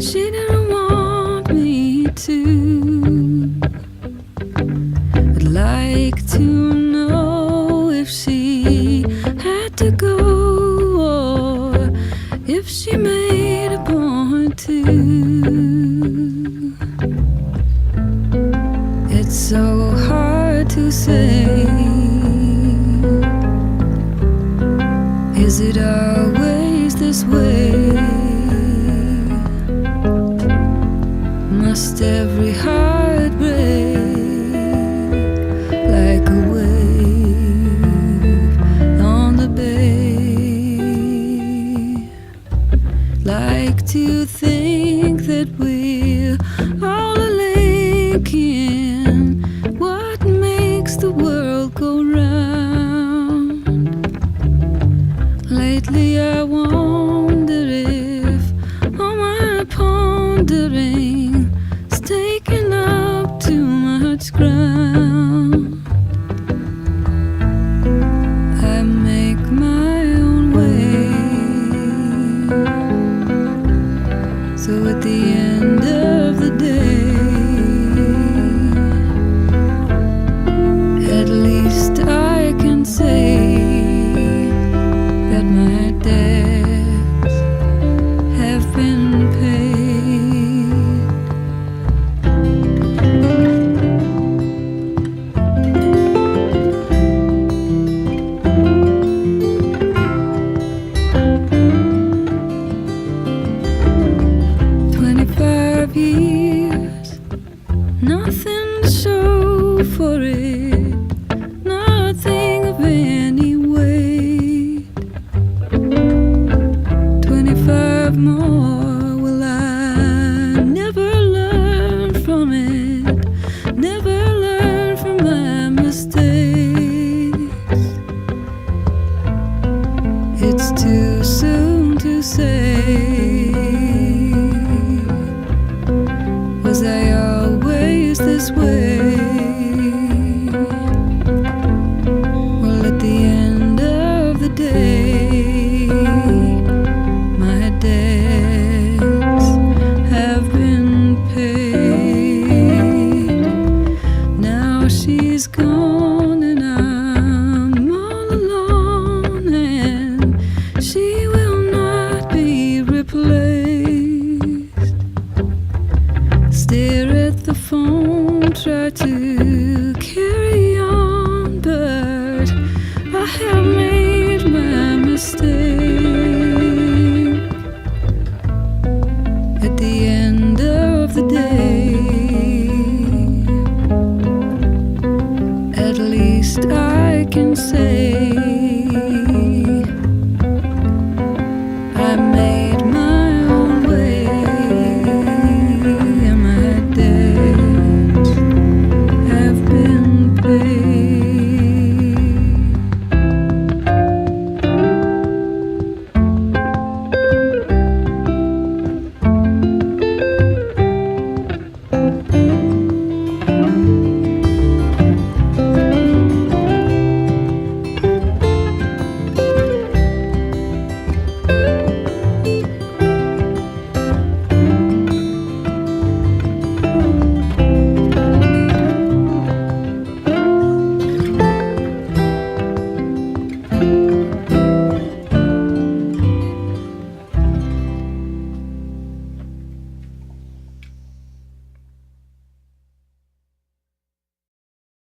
She didn't want me to. I'd like to know if she had to go or if she made a point to. It's so hard to say. Is it always this way? Must every heart break like a wave on the bay? Like to think that we're all a link in what makes the world go round. Lately I wonder if all my pondering is taking up too much ground. I make my own way, so at the end of the day, at least I can say that my debts have been paid. 25 years, nothing to show for it, nothing of any weight. 25 more